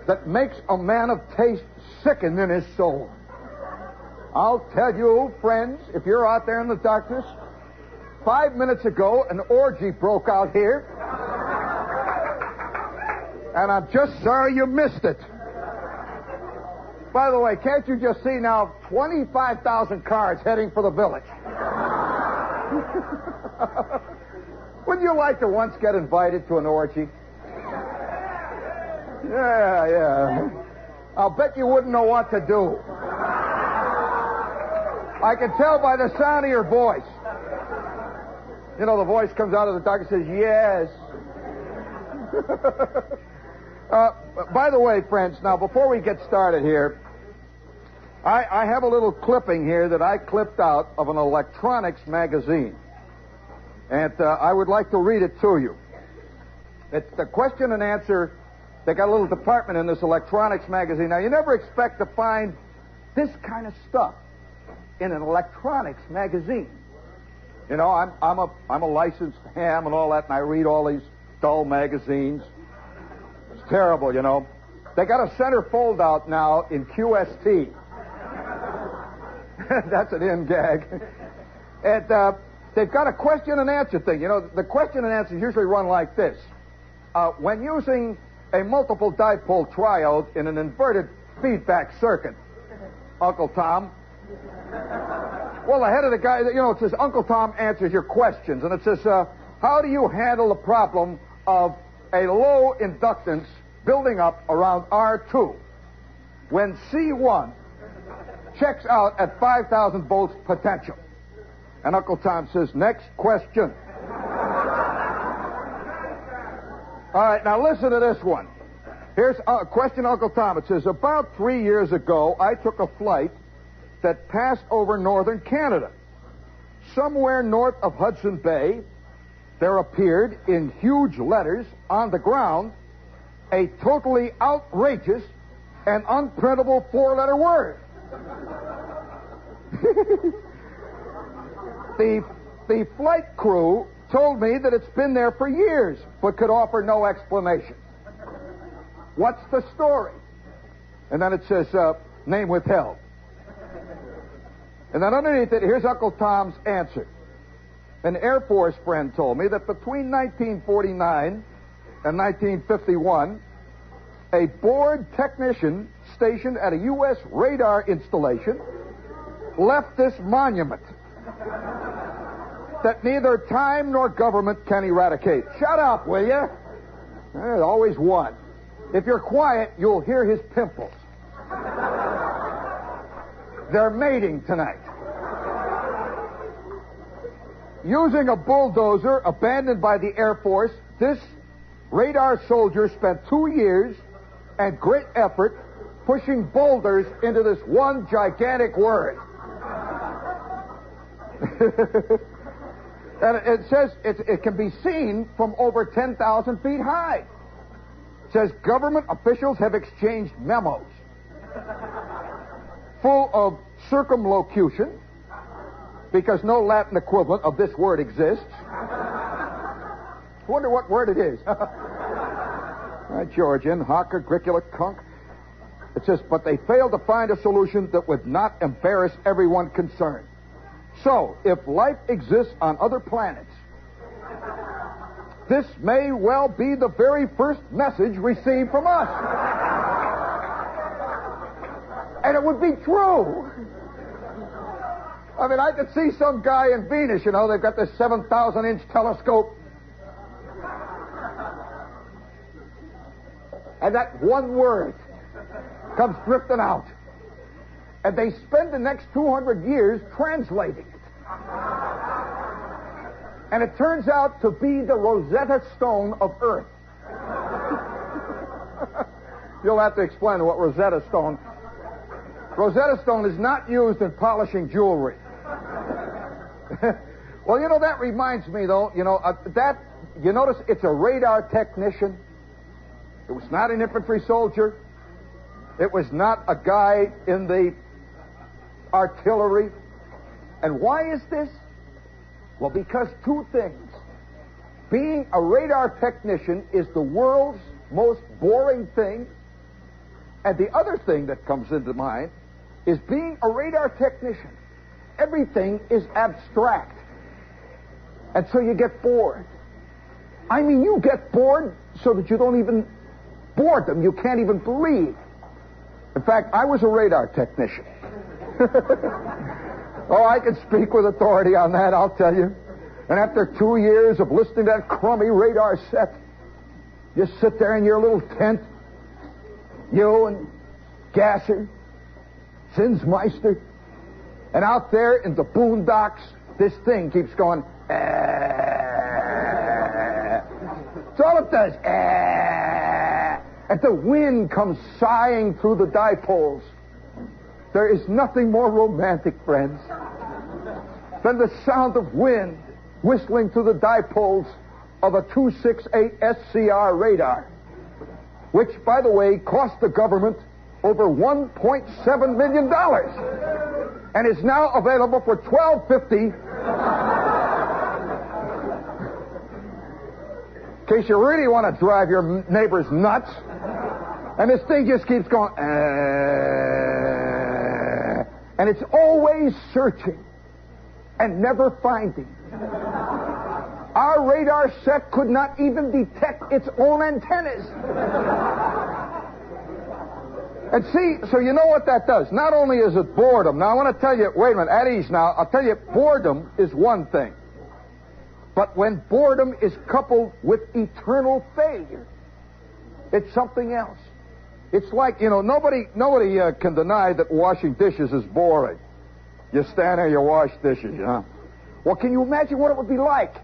that makes a man of taste sicken in his soul. I'll tell you, friends, if you're out there in the darkness, 5 minutes ago, an orgy broke out here. And I'm just sorry you missed it. By the way, can't you just see now 25,000 cars heading for the village? Wouldn't you like to once get invited to an orgy? Yeah. I'll bet you wouldn't know what to do. I can tell by the sound of your voice. You know, the voice comes out of the dark and says, yes. By the way, friends, now before we get started here, I have a little clipping here that I clipped out of an electronics magazine. And I would like to read it to you. It's the question and answer. They got a little department in this electronics magazine. Now, you never expect to find this kind of stuff in an electronics magazine. You know, I'm a licensed ham and all that, and I read all these dull magazines. It's terrible, you know. They got a center fold out now in QST. That's an in gag. And they've got a question and answer thing. You know, the question and answers usually run like this. When using a multiple dipole triode in an inverted feedback circuit, Uncle Tom. Well, the head of the guy, you know, it says, Uncle Tom answers your questions. And it says, how do you handle the problem of a low inductance building up around R2 when C1 checks out at 5,000 volts potential? And Uncle Tom says, next question. All right, now listen to this one. Here's a question, Uncle Tom. It says, about 3 years ago, I took a flight that passed over northern Canada. Somewhere north of Hudson Bay, there appeared in huge letters on the ground a totally outrageous and unprintable 4-letter word. The flight crew told me that it's been there for years, but could offer no explanation. What's the story? And then it says, name withheld. And then underneath it, here's Uncle Tom's answer. An Air Force friend told me that between 1949 and 1951, a bored technician stationed at a U.S. radar installation left this monument that neither time nor government can eradicate. Shut up, will you? There's always one. If you're quiet, you'll hear his pimples. They're mating tonight. Using a bulldozer abandoned by the Air Force, this radar soldier spent 2 years and great effort pushing boulders into this one gigantic word. And it says it can be seen from over 10,000 feet high. It says government officials have exchanged memos full of circumlocution, because no Latin equivalent of this word exists. Wonder what word it is. Right, Georgian, hocker, gricula, conk. It says, but they failed to find a solution that would not embarrass everyone concerned. So, if life exists on other planets, this may well be the very first message received from us. And it would be true. I mean, I could see some guy in Venus, you know, they've got this 7,000-inch telescope. And that one word comes drifting out. And they spend the next 200 years translating it. And it turns out to be the Rosetta Stone of Earth. You'll have to explain what Rosetta Stone. Rosetta Stone is not used in polishing jewelry. Well, you know, that reminds me, though, you know, you notice it's a radar technician. It was not an infantry soldier. It was not a guy in the artillery. And why is this? Well, because two things. Being a radar technician is the world's most boring thing, And the other thing that comes into mind is being a radar technician. Everything is abstract. And so you get bored. I mean, you get bored so that you don't even... Boredom, you can't even believe. In fact, I was a radar technician. Oh, I can speak with authority on that, I'll tell you. And after 2 years of listening to that crummy radar set, you sit there in your little tent, you and Gasser, Zinsmeister, and out there in the boondocks, this thing keeps going, That's all it does, and the wind comes sighing through the dipoles. There is nothing more romantic, friends, than the sound of wind whistling through the dipoles of a 268 SCR radar, which, by the way, cost the government over $1.7 million and is now available for $12.50. In case you really want to drive your neighbors nuts. And this thing just keeps going, and it's always searching and never finding. Our radar set could not even detect its own antennas. And see, so you know what that does. Not only is it boredom. Now, I want to tell you, wait a minute, at ease now. I'll tell you, boredom is one thing. But when boredom is coupled with eternal failure, it's something else. It's like, nobody can deny that washing dishes is boring. You stand there, you wash dishes, Well, can you imagine what it would be like?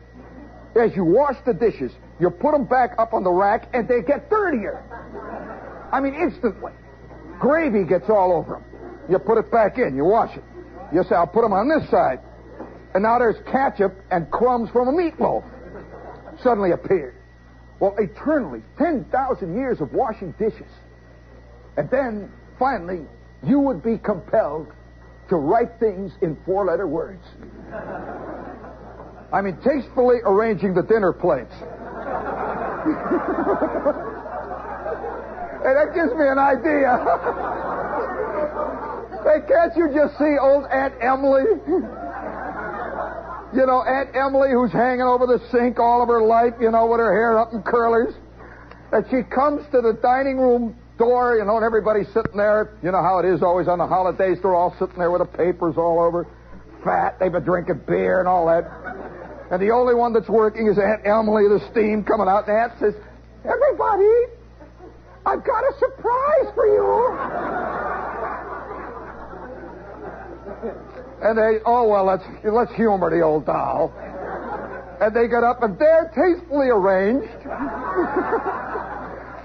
As you wash the dishes, you put them back up on the rack, and they get dirtier. I mean, instantly. Gravy gets all over them. You put it back in, you wash it. You say, I'll put them on this side. And now there's ketchup and crumbs from a meatloaf suddenly appeared. Well, eternally, 10,000 years of washing dishes. And then, finally, you would be compelled to write things in 4-letter words. I mean, tastefully arranging the dinner plates. Hey, that gives me an idea. Hey, can't you just see old Aunt Emily? Aunt Emily, who's hanging over the sink all of her life, with her hair up in curlers. And she comes to the dining room door, and everybody's sitting there. You know how it is always on the holidays. They're all sitting there with the papers all over. Fat, they've been drinking beer and all that. And the only one that's working is Aunt Emily, the steam coming out. And Aunt says, everybody, I've got a surprise for you. And they, let's humor the old doll. And they get up, and there, tastefully arranged,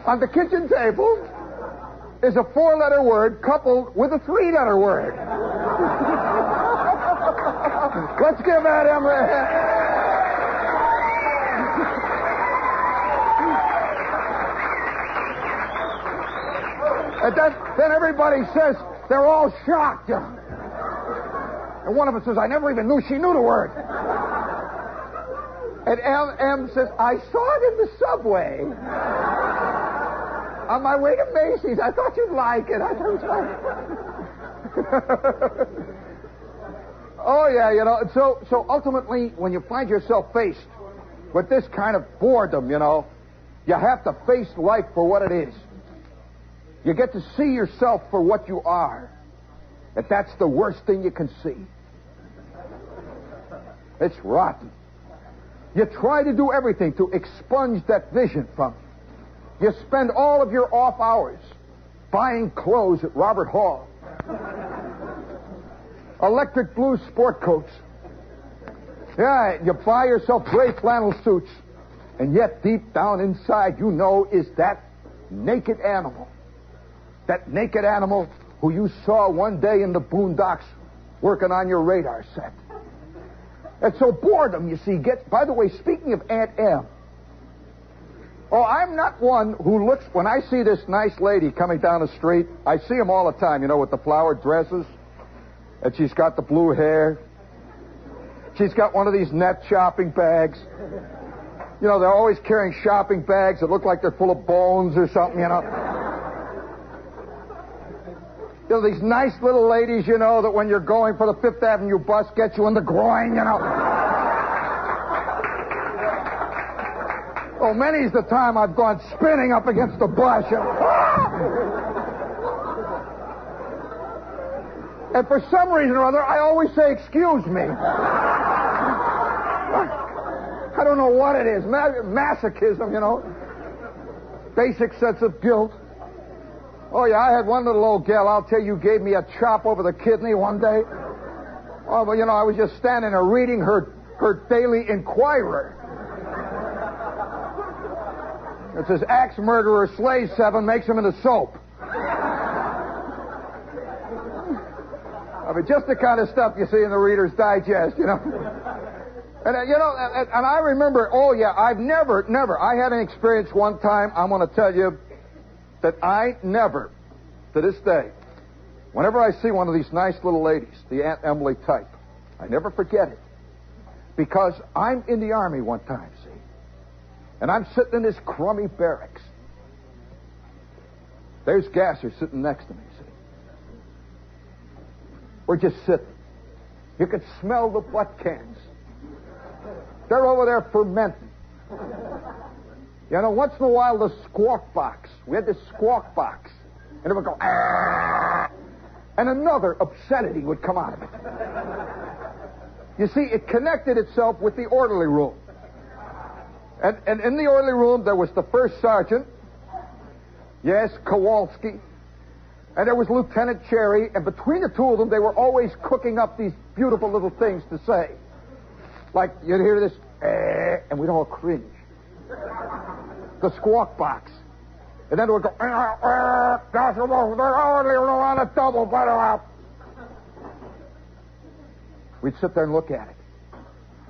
on the kitchen table, is a 4-letter word coupled with a 3-letter word. Let's give Aunt Emily a hand. And then everybody says, they're all shocked. And one of them says, I never even knew she knew the word. And M says, I saw it in the subway. On my way to Macy's. I thought you'd like it. Oh, yeah, So ultimately, when you find yourself faced with this kind of boredom, you have to face life for what it is. You get to see yourself for what you are. And that's the worst thing you can see. It's rotten. You try to do everything to expunge that vision from you. You spend all of your off hours buying clothes at Robert Hall. Electric blue sport coats. Yeah, you buy yourself gray flannel suits. And yet deep down inside is that naked animal. That naked animal who you saw one day in the boondocks working on your radar set. And so boredom, you see, gets... By the way, speaking of Aunt M, I'm not one who looks... When I see this nice lady coming down the street, I see them all the time, with the flowered dresses, and she's got the blue hair. She's got one of these net shopping bags. They're always carrying shopping bags that look like they're full of bones or something, You know, these nice little ladies, you know, that when you're going for the Fifth Avenue bus, get you in the groin, you know. Oh, many's the time I've gone spinning up against the bus, you know. And for some reason or other, I always say, excuse me. I don't know what it is. Masochism, you know. Basic sense of guilt. Oh, yeah, I had one little old gal, I'll tell you, gave me a chop over the kidney one day. Oh, but, you know, I was just standing there reading her Daily Inquirer. It says, axe murderer slays 7, makes him into soap. I mean, just the kind of stuff you see in the Reader's Digest, you know. And, you know, and I remember, oh, yeah, I've never, I had an experience one time, I'm going to tell you, that I never, to this day, whenever I see one of these nice little ladies, the Aunt Emily type, I never forget it. Because I'm in the Army one time, see. And I'm sitting in this crummy barracks. There's Gasser sitting next to me, see. We're just sitting. You could smell the butt cans. They're over there fermenting. You know, once in a while, the squawk box. We had this squawk box. And it would go, ah! And another obscenity would come out of it. You see, it connected itself with the orderly room. And in the orderly room, there was the first sergeant. Yes, Kowalski. And there was Lieutenant Cherry. And between the two of them, they were always cooking up these beautiful little things to say. Like, you'd hear this, and we'd all cringe. The squawk box. And then it would go, they're only on a double, but we'd sit there and look at it.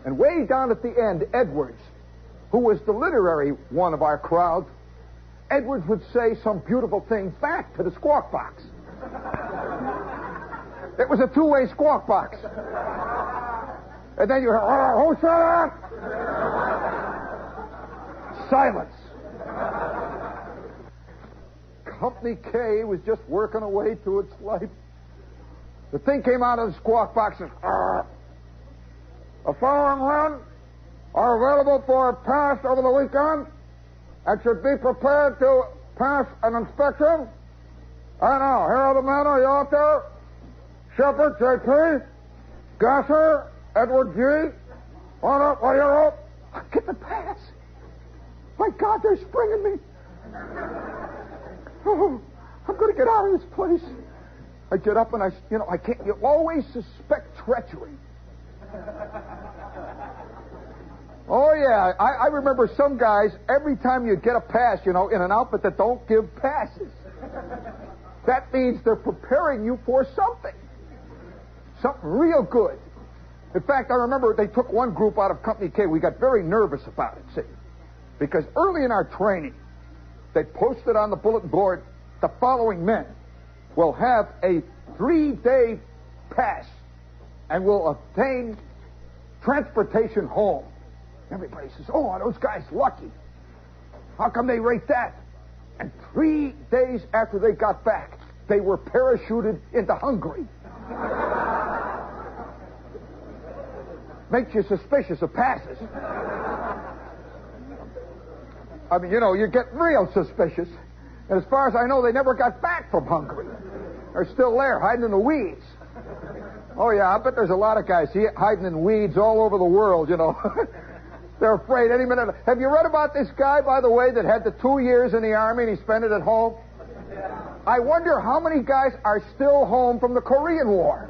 And way down at the end, Edwards, who was the literary one of our crowd, Edwards would say some beautiful thing back to the squawk box. It was a two-way squawk box. And then you heard, who said that? Silence. Company K was just working away through its life. The thing came out of the squawk box and, the following men are available for a pass over the weekend and should be prepared to pass an inspection. I know, here are the men. Are you out there? Shepard, J.P., Gasser, Edward G. On up, what do you know? Get the pass. My God, they're springing me. Oh, I'm going to get out of this place. I get up and I can't, you always suspect treachery. Oh, yeah, I remember some guys, every time you get a pass, in an outfit that don't give passes. That means they're preparing you for something. Something real good. In fact, I remember they took one group out of Company K. We got very nervous about it, see. Because early in our training, they posted on the bulletin board, the following men will have a 3-day pass and will obtain transportation home. Everybody says, oh, are those guys lucky? How come they rate that? And 3 days after they got back, they were parachuted into Hungary. Makes you suspicious of passes. I mean, you get real suspicious. And as far as I know, they never got back from Hungary. They're still there, hiding in the weeds. Oh, yeah, I bet there's a lot of guys hiding in weeds all over the world, They're afraid any minute. Have you read about this guy, by the way, that had the 2 years in the Army and he spent it at home? I wonder how many guys are still home from the Korean War.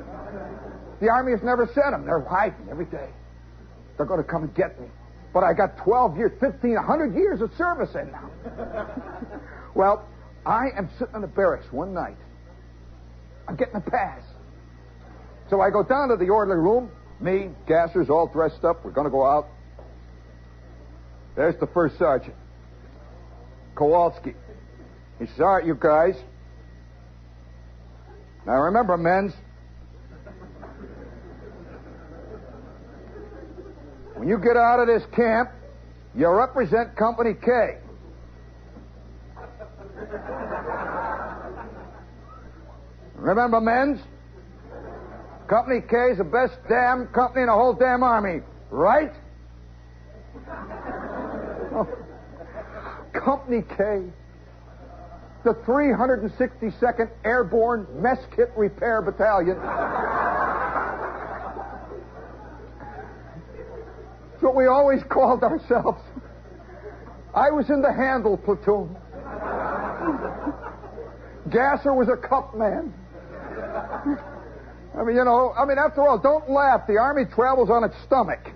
The Army has never sent them. They're hiding every day. They're going to come and get me. But I got 12 years, 15, 100 years of service in now. Well, I am sitting in the barracks one night. I'm getting a pass. So I go down to the orderly room. Me, Gasser's all dressed up. We're going to go out. There's the first sergeant, Kowalski. He says, all right, you guys. Now remember, men, when you get out of this camp, you represent Company K. Remember, men's? Company K is the best damn company in the whole damn army, right? Oh. Company K, the 362nd Airborne Mess Kit Repair Battalion. That's what we always called ourselves. I was in the handle platoon. Gasser was a cup man. After all, don't laugh. The Army travels on its stomach.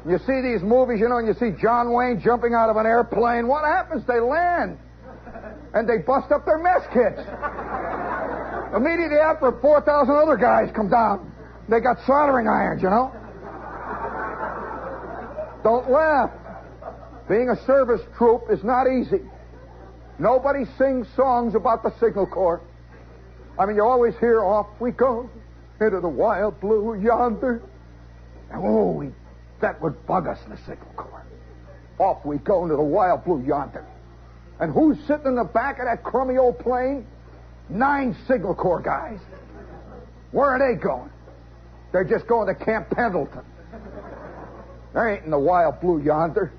You see these movies, and you see John Wayne jumping out of an airplane. What happens? They land. And they bust up their mess kits. Immediately after, 4,000 other guys come down. They got soldering irons, Don't laugh. Being a service troop is not easy. Nobody sings songs about the Signal Corps. You always hear, off we go into the wild blue yonder. And, that would bug us in the Signal Corps. Off we go into the wild blue yonder. And who's sitting in the back of that crummy old plane? 9 Signal Corps guys. Where are they going? They're just going to Camp Pendleton. They ain't in the wild blue yonder.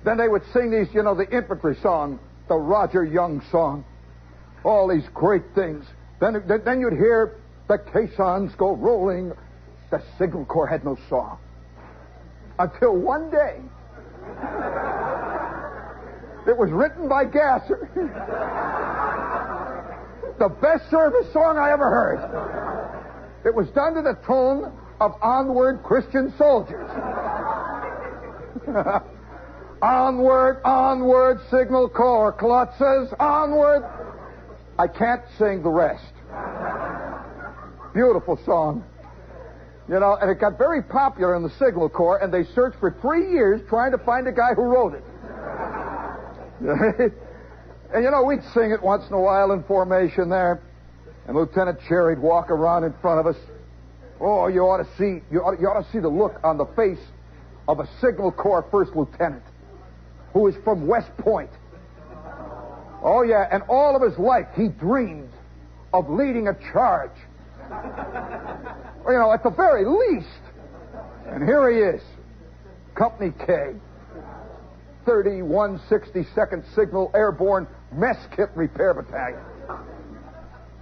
Then they would sing these, the infantry song, the Roger Young song. All these great things. Then you'd hear the caissons go rolling. The Signal Corps had no song. Until one day, it was written by Gasser. The best service song I ever heard. It was done to the tune of Onward, Christian Soldiers. Onward, onward, Signal Corps klutzes, onward. I can't sing the rest. Beautiful song. And it got very popular in the Signal Corps, and they searched for 3 years trying to find a guy who wrote it. And, we'd sing it once in a while in formation there, and Lieutenant Cherry'd walk around in front of us. Oh, you ought to see the look on the face of a Signal Corps first lieutenant who is from West Point. Oh, yeah, and all of his life he dreamed of leading a charge. At the very least. And here he is, Company K, 3162nd Signal Airborne Mess Kit Repair Battalion.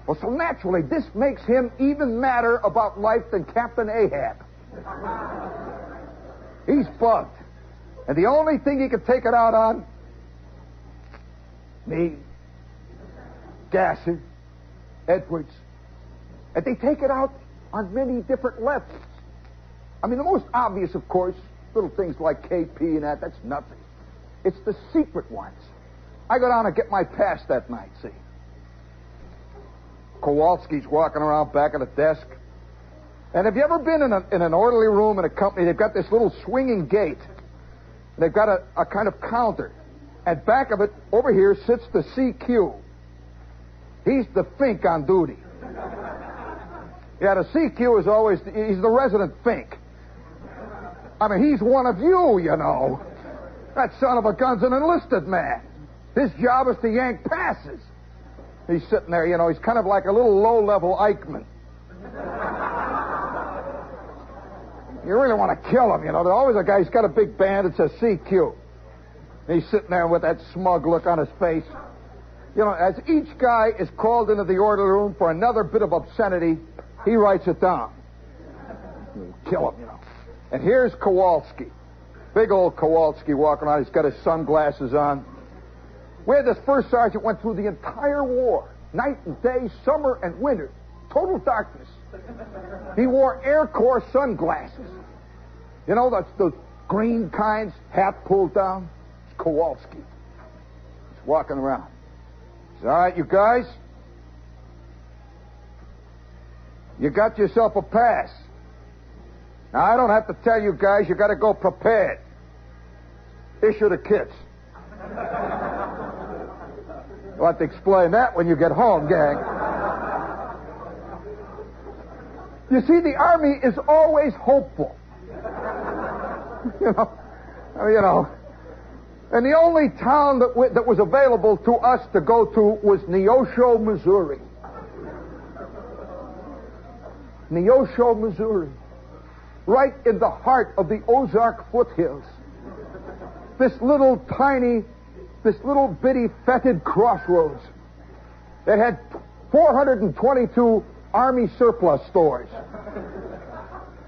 Well, so naturally, this makes him even madder about life than Captain Ahab. He's bugged. And the only thing he could take it out on, me, Gasser, Edwards, and they take it out on many different levels. The most obvious, of course, little things like KP and that's nothing. It's the secret ones. I go down and get my pass that night, see. Kowalski's walking around back of the desk. And have you ever been in an orderly room in a company? They've got this little swinging gate. They've got a kind of counter. And back of it, over here, sits the CQ. He's the Fink on duty. Yeah, the CQ is always, he's the resident Fink. He's one of you, That son of a gun's an enlisted man. His job is to yank passes. He's sitting there, he's kind of like a little low-level Eichmann. You really want to kill him, There's always a guy, he's got a big band that says CQ. And he's sitting there with that smug look on his face. As each guy is called into the orderly room for another bit of obscenity, he writes it down. Kill him, And here's Kowalski. Big old Kowalski walking around. He's got his sunglasses on. We had this first sergeant went through the entire war. Night and day, summer and winter. Total darkness. He wore Air Corps sunglasses. Those green kinds, hat pulled down. It's Kowalski. He's walking around. He says, all right, you guys. You got yourself a pass. Now, I don't have to tell you guys, you got to go prepared. Issue the kits. You'll have to explain that when you get home, gang. You see, the Army is always hopeful. And the only town that was available to us to go to was Neosho, Missouri. Neosho, Missouri, right in the heart of the Ozark foothills. This little bitty fetid crossroads that had 422 Army surplus stores.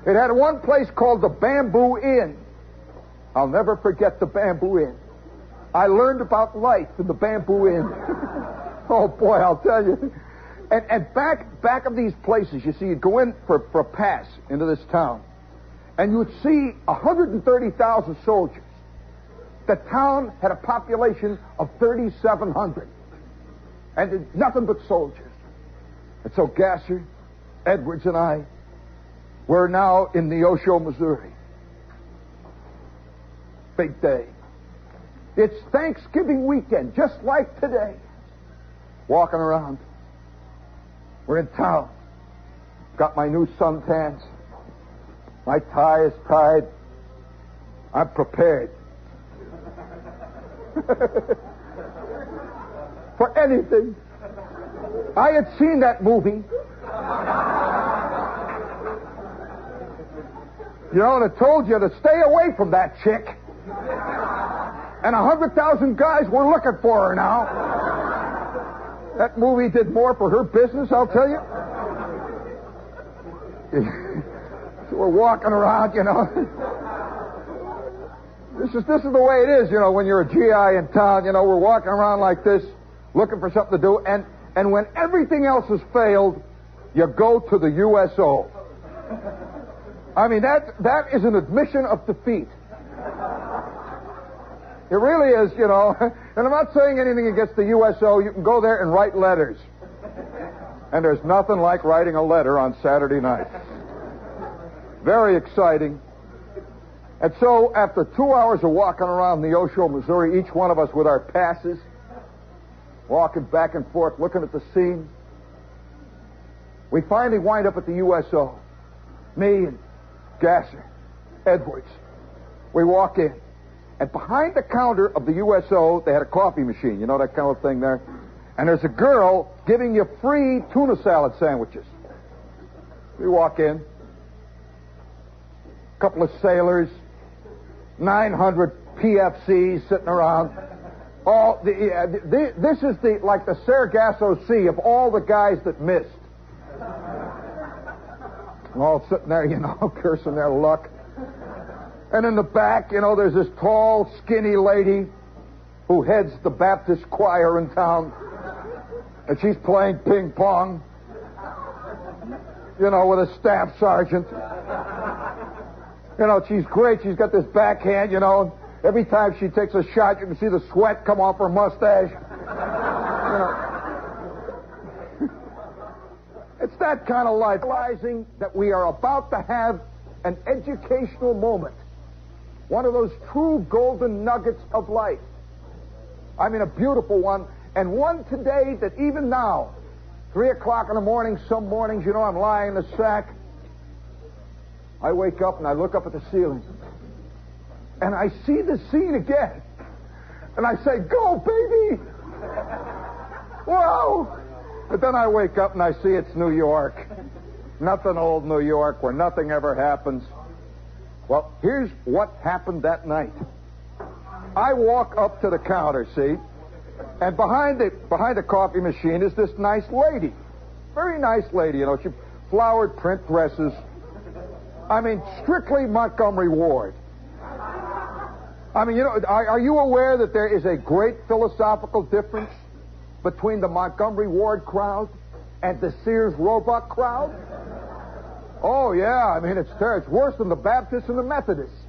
It had one place called the Bamboo Inn. I'll never forget the Bamboo Inn. I learned about life in the Bamboo Inn. Oh, boy, I'll tell you. And back of these places, you see, you'd go in for a pass into this town, and you'd see 130,000 soldiers. The town had a population of 3,700, and nothing but soldiers. And so Gasser, Edwards, and I were now in Neosho, Missouri. Big day. It's Thanksgiving weekend, just like today. Walking around. We're in town. Got my new suntans. My tie is tied. I'm prepared. For anything. I had seen that movie. You know, and it told you to stay away from that chick. And 100,000 guys were looking for her now. That movie did more for her business, I'll tell you. So we're walking around, you know. This is the way it is, you know, when you're a GI in town. You know, we're walking around like this, looking for something to do, and when everything else has failed, you go to the USO. I mean, that is an admission of defeat. It really is, you know. And I'm not saying anything against the USO. You can go there and write letters. And there's nothing like writing a letter on Saturday night. Very exciting. And so, after 2 hours of walking around Neosho, Missouri, each one of us with our passes, walking back and forth, looking at the scene, we finally wind up at the USO. Me and Gasser, Edwards. We walk in. And behind the counter of the USO, they had a coffee machine. You know that kind of thing there? And there's a girl giving you free tuna salad sandwiches. We walk in. A couple of sailors. 900 PFCs sitting around. This is like the Sargasso Sea of all the guys that missed. All sitting there, you know, cursing their luck. And in the back, you know, there's this tall, skinny lady who heads the Baptist choir in town. And she's playing ping pong, you know, with a staff sergeant. You know, she's great. She's got this backhand, you know. Every time she takes a shot, you can see the sweat come off her mustache. You know. It's that kind of life. Realizing that we are about to have an educational moment. One of those true golden nuggets of life. I mean, a beautiful one. And one today that even now, 3 o'clock in the morning, some mornings, you know, I'm lying in the sack. I wake up and I look up at the ceiling. And I see the scene again. And I say, go, baby! Whoa! But then I wake up and I see it's New York. Nothing old New York where nothing ever happens. Well, here's what happened that night. I walk up to the counter, see? And behind the coffee machine is this nice lady. Very nice lady, you know. She flowered print dresses. I mean, strictly Montgomery Ward. I mean, you know, are you aware that there is a great philosophical difference between the Montgomery Ward crowd and the Sears Roebuck crowd? Oh, yeah. I mean, it's worse than the Baptists and the Methodists.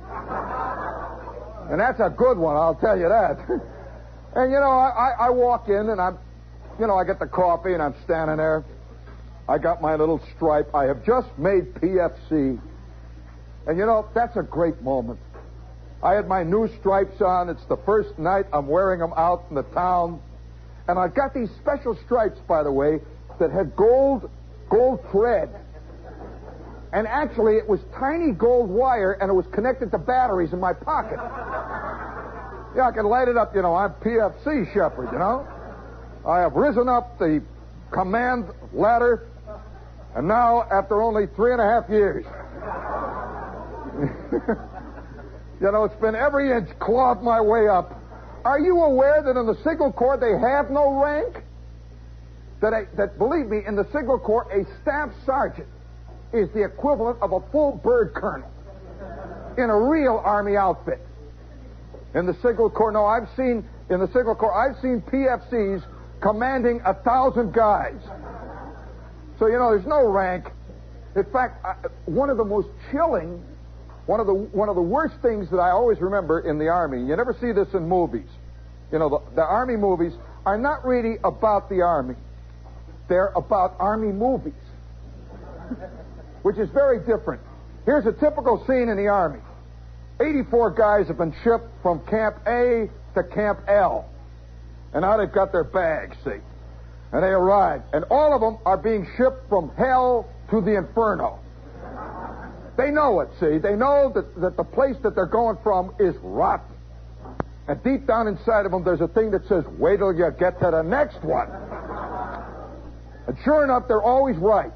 And that's a good one, I'll tell you that. And, you know, I walk in and I get the coffee and I'm standing there. I got my little stripe. I have just made PFC. And, you know, that's a great moment. I had my new stripes on. It's the first night I'm wearing them out in the town. And I got these special stripes, by the way, that had gold thread. And actually, it was tiny gold wire, and it was connected to batteries in my pocket. Yeah, I can light it up, you know. I'm PFC shepherd, you know. I have risen up the command ladder And now, after only 3.5 years, it's been every inch clawed my way up. Are you aware that in the Signal Corps they have no rank? That believe me, in the Signal Corps, a staff sergeant is the equivalent of a full bird colonel in a real Army outfit. In the Signal Corps, I've seen PFCs commanding 1,000 guys. So, there's no rank. In fact, one of the most chilling, one of the worst things that I always remember in the Army, you never see this in movies. The Army movies are not really about the Army. They're about Army movies, which is very different. Here's a typical scene in the Army. 84 guys have been shipped from Camp A to Camp L. And now they've got their bags, see. And they arrive. And all of them are being shipped from hell to the inferno. They know it, see. They know that the place that they're going from is rotten. And deep down inside of them, there's a thing that says, wait till you get to the next one. And sure enough, they're always right.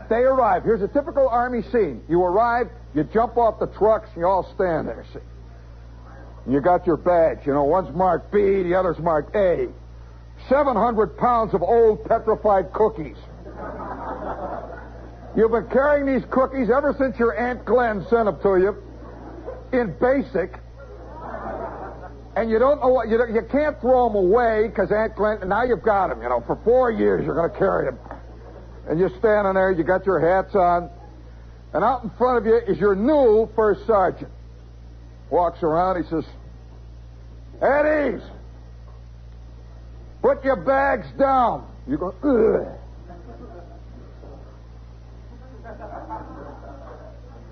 They arrive. Here's a typical Army scene. You arrive, you jump off the trucks, and you all stand there, see. And you got your badge. One's marked B, the other's marked A. 700 pounds of old petrified cookies. You've been carrying these cookies ever since your Aunt Glenn sent them to you in basic. And you don't know what, you can't throw them away because Aunt Glenn, and now you've got them, for 4 years you're going to carry them. And you're standing there, you got your hats on, and out in front of you is your new first sergeant. Walks around, he says, at ease. Put your bags down. You go, ugh.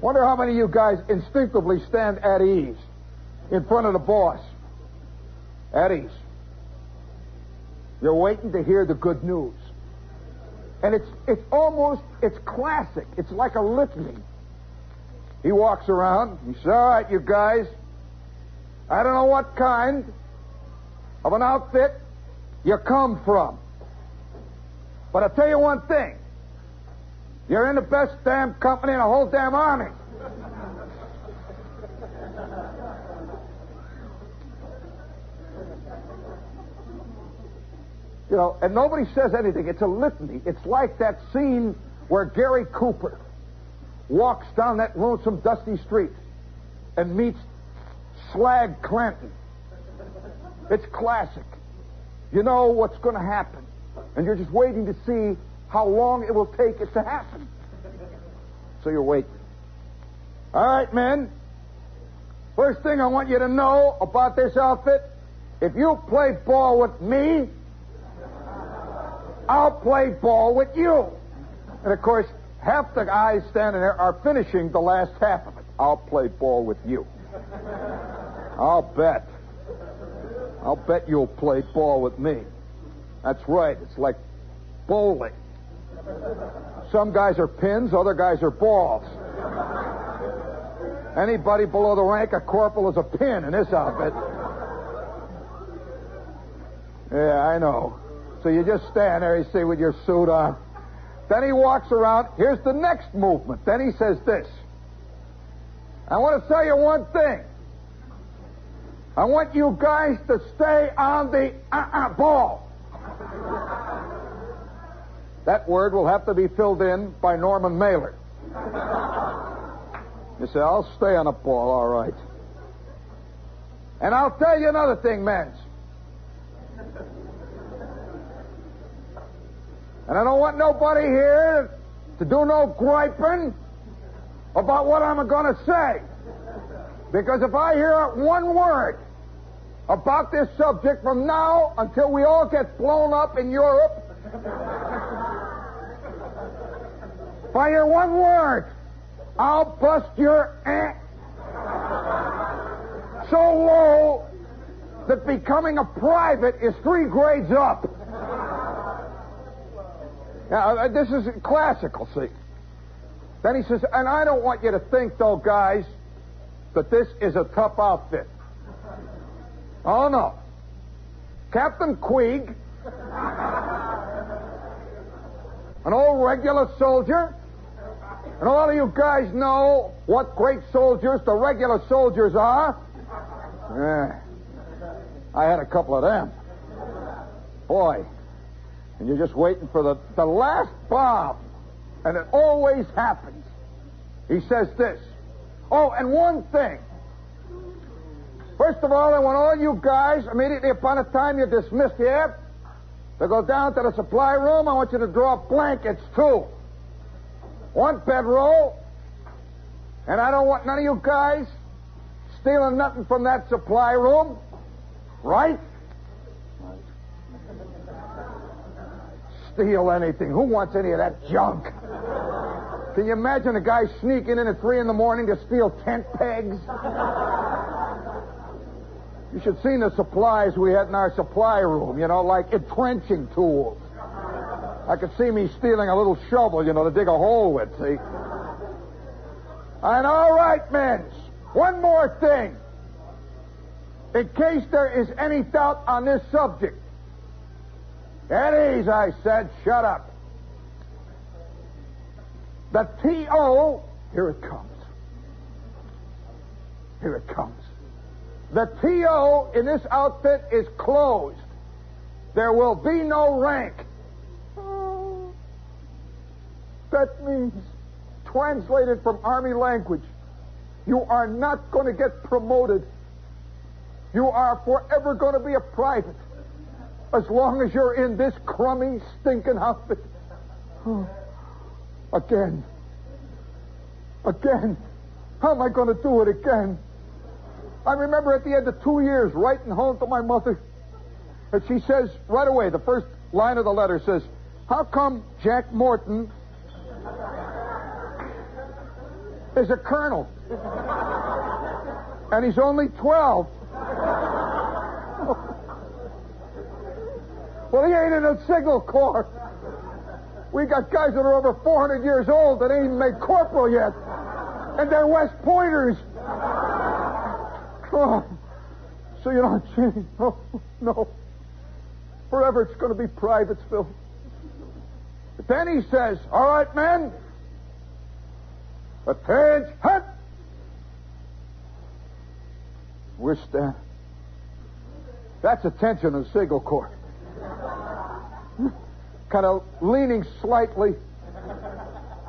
Wonder how many of you guys instinctively stand at ease in front of the boss. At ease. You're waiting to hear the good news. And it's classic. It's like a litany. He walks around. He says, all right, you guys, I don't know what kind of an outfit you come from. But I'll tell you one thing. You're in the best damn company in the whole damn Army. And nobody says anything. It's a litany. It's like that scene where Gary Cooper walks down that lonesome, dusty street and meets Slag Clanton. It's classic. You know what's going to happen, and you're just waiting to see how long it will take it to happen. So you're waiting. All right, men. First thing I want you to know about this outfit, if you play ball with me, I'll play ball with you. And, of course, half the guys standing there are finishing the last half of it. I'll play ball with you. I'll bet you'll play ball with me. That's right. It's like bowling. Some guys are pins, other guys are balls. Anybody below the rank of corporal is a pin in this outfit. Yeah, I know. So you just stand there, you see, with your suit on. Then he walks around. Here's the next movement. Then he says this. I want to tell you one thing. I want you guys to stay on the ball. That word will have to be filled in by Norman Mailer. You say, I'll stay on the ball, all right. And I'll tell you another thing, men. And I don't want nobody here to do no griping about what I'm going to say. Because if I hear one word about this subject from now until we all get blown up in Europe, if I hear one word, I'll bust your so low that becoming a private is 3 grades up. Now, this is classical, see. Then he says, and I don't want you to think, though, guys, that this is a tough outfit. Oh, no. Captain Queeg, an old regular soldier. And all of you guys know what great soldiers the regular soldiers are. Yeah. I had a couple of them. Boy. And you're just waiting for the last bomb. And it always happens. He says this. Oh, and one thing. First of all, I want all you guys, immediately upon the time you're dismissed here, to go down to the supply room. I want you to draw blankets, too. One bedroll. And I don't want none of you guys stealing nothing from that supply room. Right? Steal anything. Who wants any of that junk? Can you imagine a guy sneaking in at 3 in the morning to steal tent pegs? You should have seen the supplies we had in our supply room, like entrenching tools. I could see me stealing a little shovel, to dig a hole with, see? And all right, men, one more thing. In case there is any doubt on this subject. At ease, I said, shut up. The T.O., here it comes. Here it comes. The T.O. in this outfit is closed. There will be no rank. Oh, that means, translated from Army language, you are not going to get promoted. You are forever going to be a private. As long as you're in this crummy, stinking outfit. Oh. Again. How am I going to do it again? I remember at the end of 2 years writing home to my mother. And she says, right away, the first line of the letter says, how come Jack Morton is a colonel? And he's only 12. Well, he ain't in the Signal Corps. We got guys that are over 400 years old that ain't even made corporal yet. And they're West Pointers. Oh, so gee, oh, no. Forever it's going to be Privatesville. But then he says, all right, men. Attention. We're standing. That's attention in the Signal Corps. Kind of leaning slightly,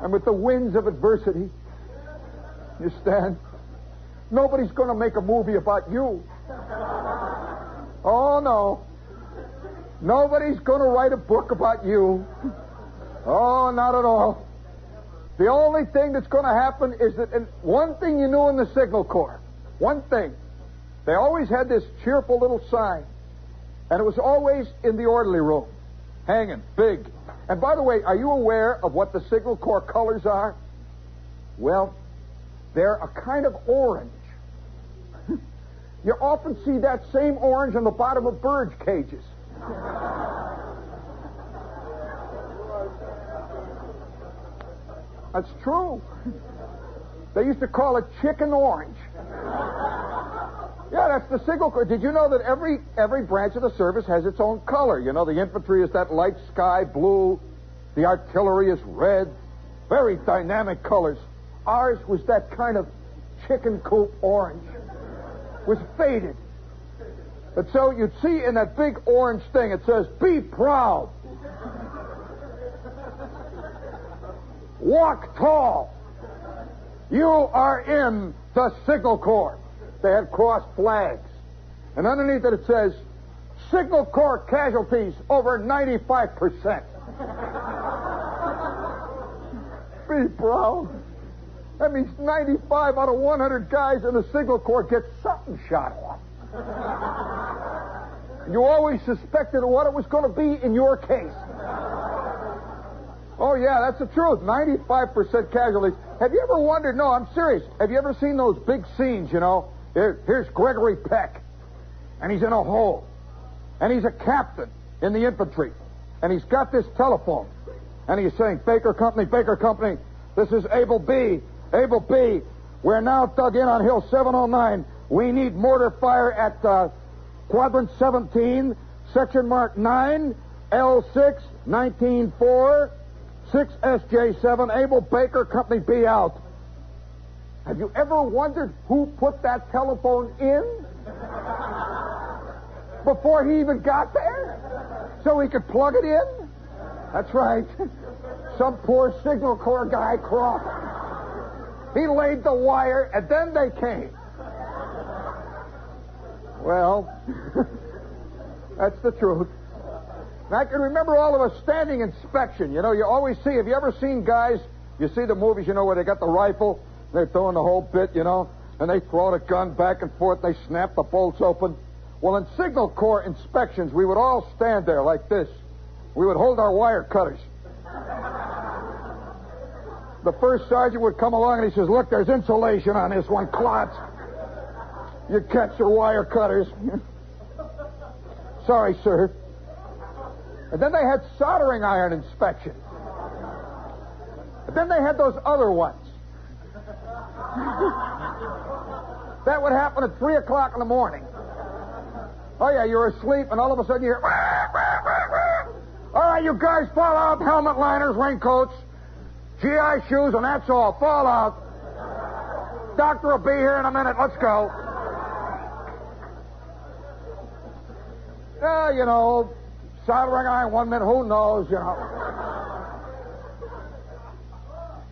and with the winds of adversity, you stand. Nobody's going to make a movie about you. Oh, no. Nobody's going to write a book about you. Oh, not at all. The only thing that's going to happen is that, and one thing you knew in the Signal Corps, one thing, they always had this cheerful little sign, and it was always in the orderly room. Hanging, big. And by the way, are you aware of what the Signal Corps colors are? Well, they're a kind of orange. You often see that same orange on the bottom of birds' cages. That's true. They used to call it chicken orange. Yeah, that's the Signal Corps. Did you know that every branch of the service has its own color? The infantry is that light sky blue. The artillery is red. Very dynamic colors. Ours was that kind of chicken coop orange. It was faded. And so you'd see in that big orange thing, it says, be proud. Walk tall. You are in the Signal Corps. They had crossed flags. And underneath it says, Signal Corps casualties over 95%. Be proud. That means 95 out of 100 guys in the Signal Corps get something shot off. You always suspected what it was going to be in your case. Oh, yeah, that's the truth. 95% casualties. Have you ever wondered, no, I'm serious, have you ever seen those big scenes, Here's Gregory Peck, and he's in a hole, and he's a captain in the infantry, and he's got this telephone, and he's saying, Baker Company, this is Able B, we're now dug in on Hill 709. We need mortar fire at Quadrant 17, section mark 9, L6, 19-4, 6SJ7, Abel Baker, Company B out. Have you ever wondered who put that telephone in before he even got there? So he could plug it in? That's right. Some poor Signal Corps guy, Croft. He laid the wire, and then they came. Well, that's the truth. And I can remember all of a standing inspection. You know, you always see, have you ever seen guys, you see the movies, you know, where they got the rifle, they're throwing the whole bit, you know, and they throw the gun back and forth, they snap the bolts open. Well, in Signal Corps inspections, we would all stand there like this. We would hold our wire cutters. The first sergeant would come along and he says, look, there's insulation on this one, clots. You catch your wire cutters. Sorry, sir. And then they had soldering iron inspection. And then they had those other ones. That would happen at 3 o'clock in the morning. Oh, yeah, you're asleep, and all of a sudden you hear... All right, you guys, fall out. Helmet liners, raincoats, GI shoes, and that's all. Fall out. Doctor will be here in a minute. Let's go. You know, soldering iron 1 minute, who knows, you know.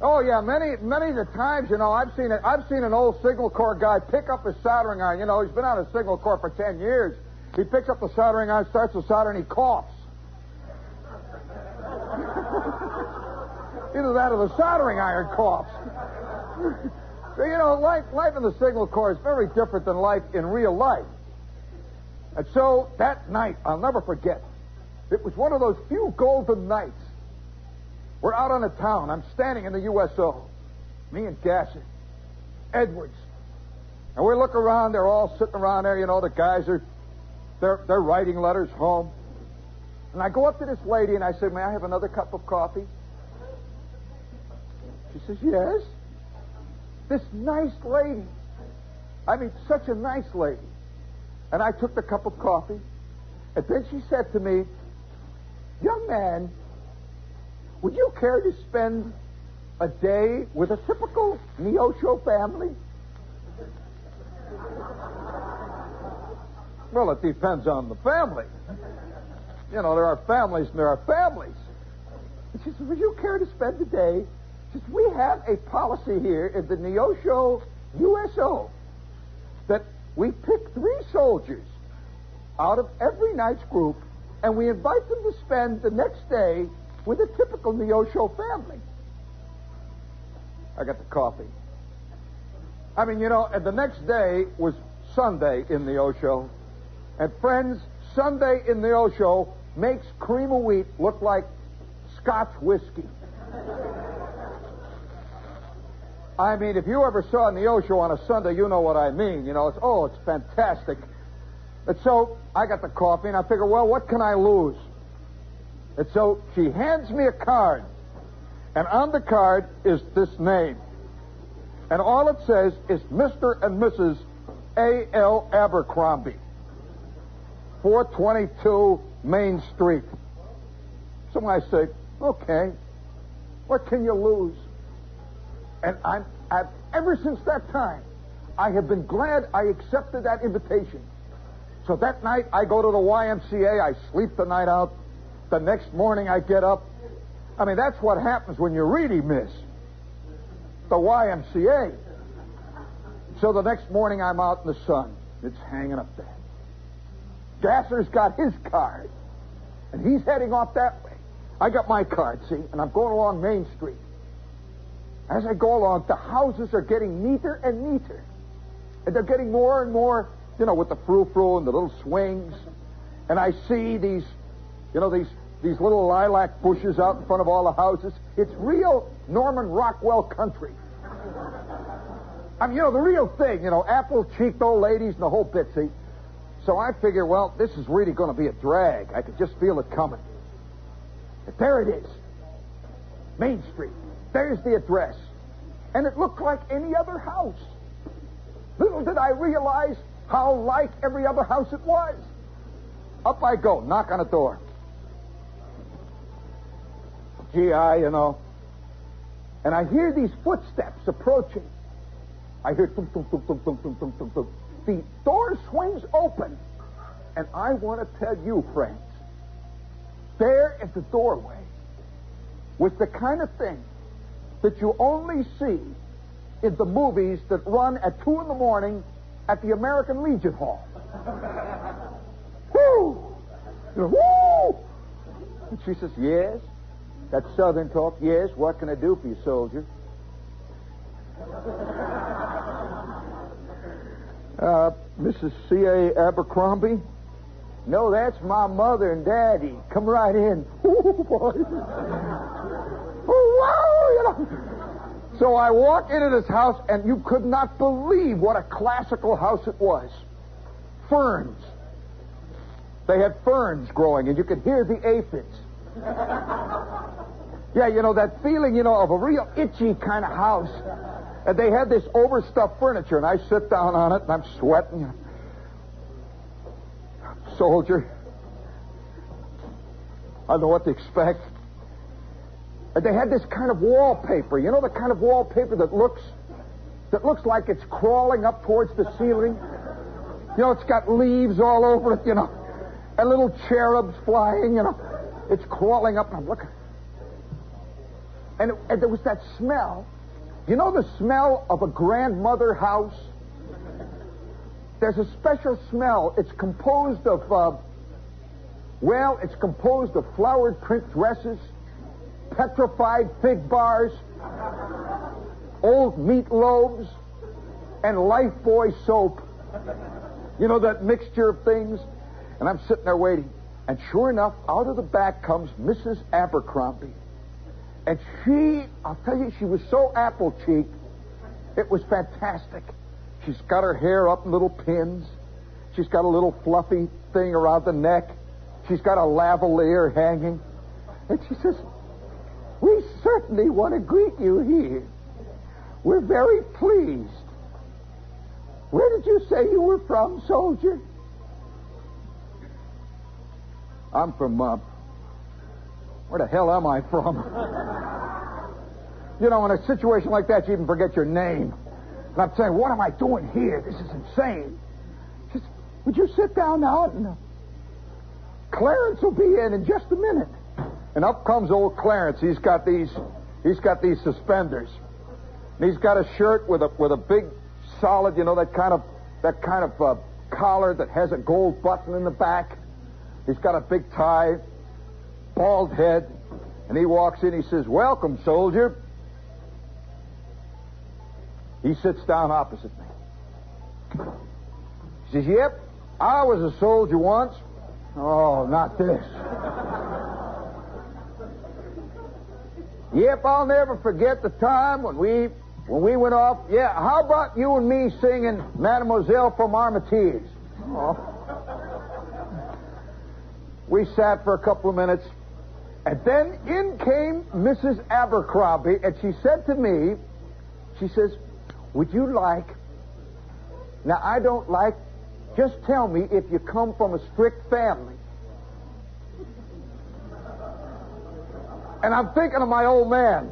Oh, yeah, many of the times, you know, I've seen an old Signal Corps guy pick up his soldering iron. You know, he's been out of Signal Corps for 10 years. He picks up the soldering iron, starts to solder, and he coughs. Either that or the soldering iron coughs. So, you know, life in the Signal Corps is very different than life in real life. And so that night, I'll never forget, it was one of those few golden nights. We're out on the town. I'm standing in the USO. Me and Gasser, Edwards. And we look around. They're all sitting around there. You know, the guys they're writing letters home. And I go up to this lady and I say, may I have another cup of coffee? She says, yes. This nice lady. I mean, such a nice lady. And I took the cup of coffee. And then she said to me, young man, would you care to spend a day with a typical Neosho family? Well, it depends on the family. You know, there are families and there are families. And she said, would you care to spend the day? She said, we have a policy here in the Neosho USO that we pick 3 soldiers out of every night's group and we invite them to spend the next day with a typical Neosho family. I got the coffee. I mean, you know, and the next day was Sunday in the Osho. And friends, Sunday in the Osho makes cream of wheat look like Scotch whiskey. I mean, if you ever saw the Osho on a Sunday, you know what I mean. You know, it's fantastic. And so I got the coffee, and I figure, well, what can I lose? And so she hands me a card, and on the card is this name. And all it says is Mr. and Mrs. A.L. Abercrombie, 422 Main Street. So I say, okay, what can you lose? And I've ever since that time, I have been glad I accepted that invitation. So that night, I go to the YMCA, I sleep the night out. The next morning, I get up. I mean, that's what happens when you really miss the YMCA. So the next morning, I'm out in the sun. It's hanging up there. Gasser's got his card, and he's heading off that way. I got my card, see, and I'm going along Main Street. As I go along, the houses are getting neater and neater. And they're getting more and more, you know, with the frou-frou and the little swings. And I see these, you know, these little lilac bushes out in front of all the houses. It's real Norman Rockwell country. I mean, you know, the real thing, you know, apple-cheeked old ladies and the whole bit, see. So I figure, well, this is really going to be a drag. I could just feel it coming. But there it is. Main Street. There's the address. And it looked like any other house. Little did I realize how like every other house it was. Up I go, knock on the door. GI, and I hear these footsteps approaching. I hear thump, thump, thump, thump, thump, thump, thump, thump, thump. The door swings open, and I want to tell you, friends, there at the doorway was the kind of thing that you only see in the movies that run at 2 in the morning at the American Legion Hall. Woo! Woo! And she says, yes. That Southern talk, yes. What can I do for you, soldier? Mrs. C.A. Abercrombie? No, that's my mother and daddy. Come right in. Oh, boy. Oh, wow, So I walk into this house, and you could not believe what a classical house it was. Ferns. They had ferns growing, and you could hear the aphids. Yeah, that feeling, of a real itchy kind of house. And they had this overstuffed furniture, and I sit down on it, and I'm sweating. Soldier, I don't know what to expect. And they had this kind of wallpaper, the kind of wallpaper that looks like it's crawling up towards the ceiling. It's got leaves all over it, and little cherubs flying, It's crawling up, and I'm looking. And there was that smell. The smell of a grandmother house? There's a special smell. It's composed of, flowered print dresses, petrified fig bars, old meatloaves, and Lifebuoy soap. That mixture of things. And I'm sitting there waiting. And sure enough, out of the back comes Mrs. Abercrombie. And I'll tell you, she was so apple-cheeked, it was fantastic. She's got her hair up in little pins. She's got a little fluffy thing around the neck. She's got a lavalier hanging. And she says, we certainly want to greet you here. We're very pleased. Where did you say you were from, soldier? I'm from, where the hell am I from? In a situation like that, you even forget your name. And I'm saying, what am I doing here? This is insane. She says, would you sit down now? And Clarence will be in just a minute. And up comes old Clarence. He's got these suspenders. And he's got a shirt with a big, solid, that kind of collar that has a gold button in the back. He's got a big tie, bald head, and he walks in. He says, welcome, soldier. He sits down opposite me. He says, yep, I was a soldier once. Oh, not this. Yep, I'll never forget the time when we went off. Yeah, how about you and me singing Mademoiselle from Armitiers? Oh. We sat for a couple of minutes, and then in came Mrs. Abercrombie, and she said to me, she says, would you like, now I don't like, just tell me if you come from a strict family. And I'm thinking of my old man.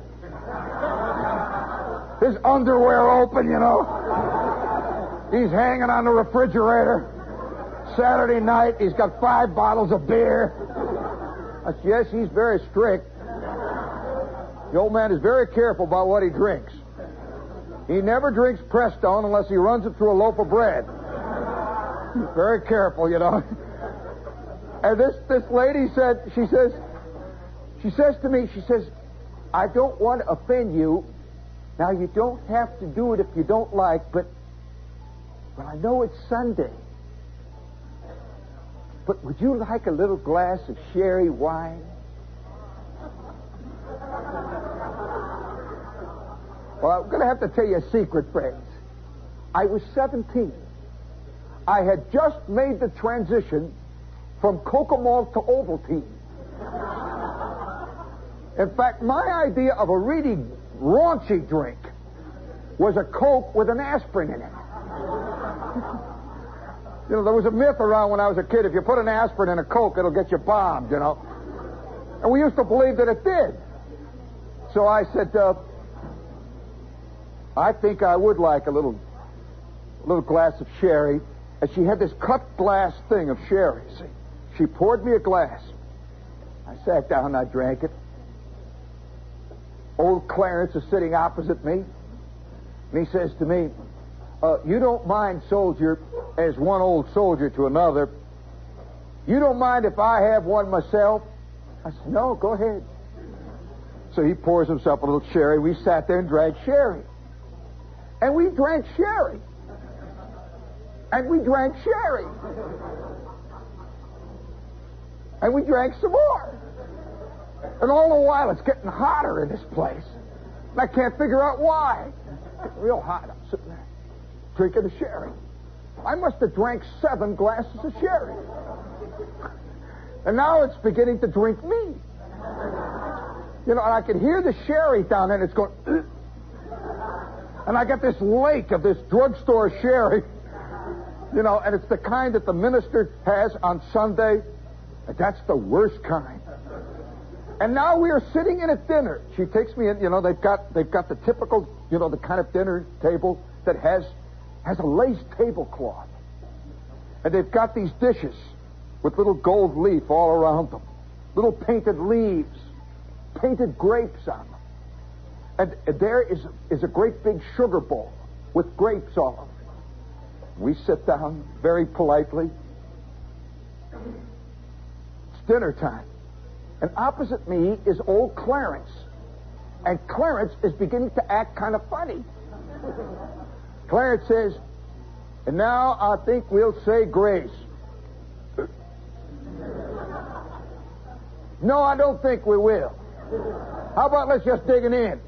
His underwear open, He's hanging on the refrigerator. Saturday night, he's got 5 bottles of beer. I said, yes, he's very strict. The old man is very careful about what he drinks. He never drinks Prestone unless he runs it through a loaf of bread. He's very careful, And this lady said, she says to me, I don't want to offend you. Now, you don't have to do it if you don't like, but I know it's Sunday. But would you like a little glass of sherry wine? Well, I'm going to have to tell you a secret, friends. I was 17. I had just made the transition from Coca-Malt to Ovaltine. In fact, my idea of a really raunchy drink was a Coke with an aspirin in it. There was a myth around when I was a kid, if you put an aspirin in a Coke, it'll get you bombed, And we used to believe that it did. So I said, I think I would like a little glass of sherry. And she had this cut glass thing of sherry, see. She poured me a glass. I sat down and I drank it. Old Clarence is sitting opposite me. And he says to me, you don't mind, soldier, as one old soldier to another, you don't mind if I have one myself? I said, no, go ahead. So he pours himself a little sherry. We sat there and drank sherry. And we drank sherry. And we drank sherry. And we drank some more. And all the while it's getting hotter in this place. And I can't figure out why. It's getting real hot. I'm sitting there drinking the sherry. I must have drank 7 glasses of sherry. And now it's beginning to drink me. You know, and I can hear the sherry down there, and it's going... And I get this lake of this drugstore sherry. You know, and it's the kind that the minister has on Sunday. And that's the worst kind. And now we are sitting in at dinner. She takes me in, you know, they've got the typical, you know, the kind of dinner table that has a lace tablecloth. And they've got these dishes with little gold leaf all around them. Little painted leaves, painted grapes on them. And there is a great big sugar bowl with grapes all over it. We sit down very politely. It's dinner time. And opposite me is old Clarence. And Clarence is beginning to act kind of funny. Clarence says, and now I think we'll say grace. No, I don't think we will. How about let's just dig it in?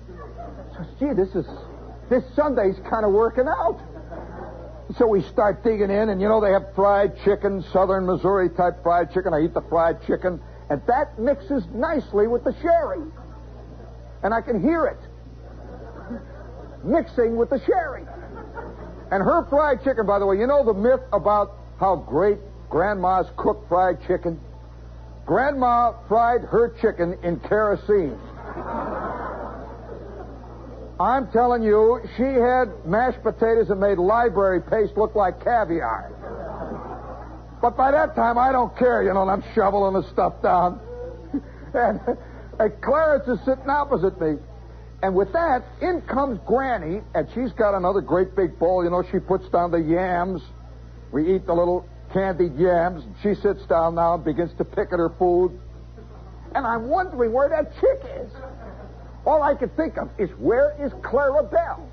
So, gee, this Sunday's kind of working out. So we start digging in, and you know they have fried chicken, southern Missouri type fried chicken. I eat the fried chicken, and that mixes nicely with the sherry. And I can hear it mixing with the sherry. And her fried chicken, by the way, you know the myth about how great grandmas cook fried chicken? Grandma fried her chicken in kerosene. I'm telling you, she had mashed potatoes and made library paste look like caviar. But by that time, I don't care, you know, and I'm shoveling the stuff down. And Clarence is sitting opposite me. And with that, in comes Granny, and she's got another great big bowl. You know, she puts down the yams. We eat the little candied yams. She sits down now and begins to pick at her food. And I'm wondering where that chick is. All I can think of is, where is Clara Bell?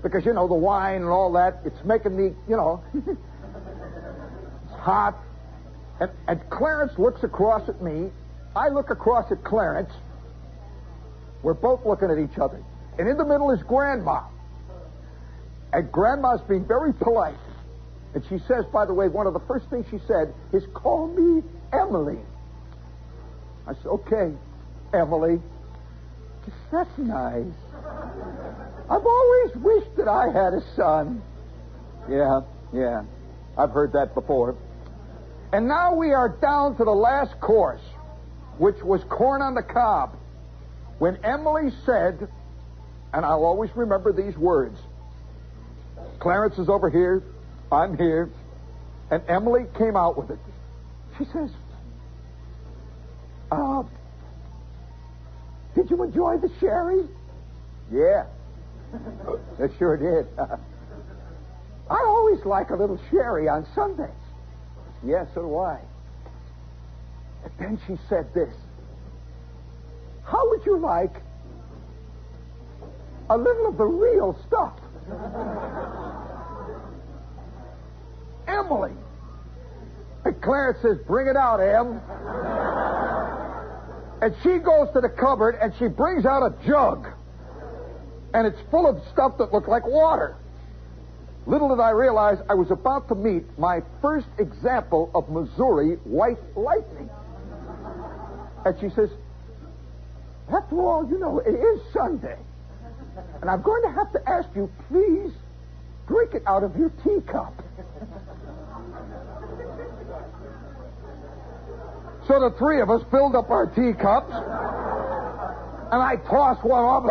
Because, you know, the wine and all that, it's making me, you know, it's hot. And Clarence looks across at me. I look across at Clarence. We're both looking at each other. And in the middle is Grandma. And Grandma's being very polite. And she says, by the way, one of the first things she said is, call me Emily. I said, okay, Emily. That's nice. I've always wished that I had a son. Yeah. I've heard that before. And now we are down to the last course, which was corn on the cob. When Emily said, and I'll always remember these words, Clarence is over here, I'm here, and Emily came out with it. She says, did you enjoy the sherry? Yeah. It sure did. I always like a little sherry on Sundays. Yeah, so do I. And then she said this. How would you like a little of the real stuff? Emily. And Clarence says, bring it out, Em. And she goes to the cupboard and she brings out a jug. And it's full of stuff that looked like water. Little did I realize I was about to meet my first example of Missouri white lightning. And she says, after all, you know, it is Sunday. And I'm going to have to ask you, please, drink it out of your teacup. So the three of us filled up our teacups. And I toss one up.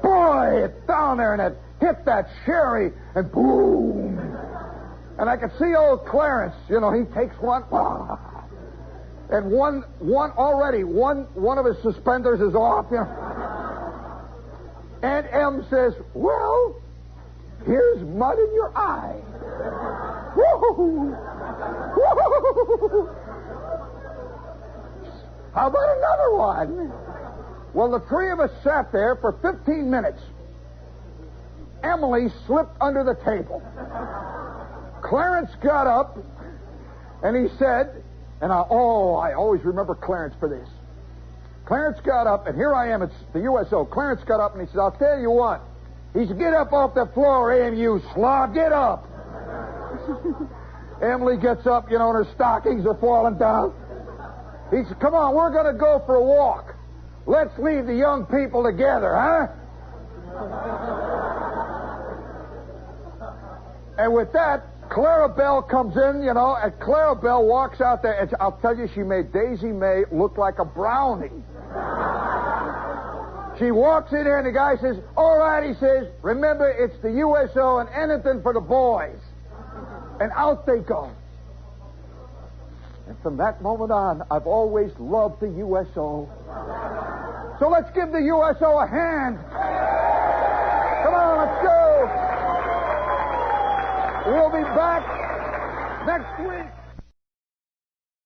Boy, it's down there, and it hit that sherry, and boom. And I could see old Clarence, he takes one. And one of his suspenders is off, Aunt Em says, well, here's mud in your eye. Woo-hoo. Woo-hoo. How about another one? Well, the three of us sat there for 15 minutes. Emily slipped under the table. Clarence got up, and he said, and I always remember Clarence for this. Clarence got up, and here I am, it's the USO. Clarence got up, and he said, I'll tell you what. He said, get up off the floor, you slob, get up. Emily gets up, and her stockings are falling down. He said, come on, we're going to go for a walk. Let's leave the young people together, huh? And with that, Clara Bell comes in, and Clara Bell walks out there, and I'll tell you, she made Daisy May look like a brownie. She walks in there, and the guy says, all right, he says, remember, it's the USO and anything for the boys. And out they go. And from that moment on, I've always loved the USO. So let's give the USO a hand. Come on, let's go. We'll be back next week.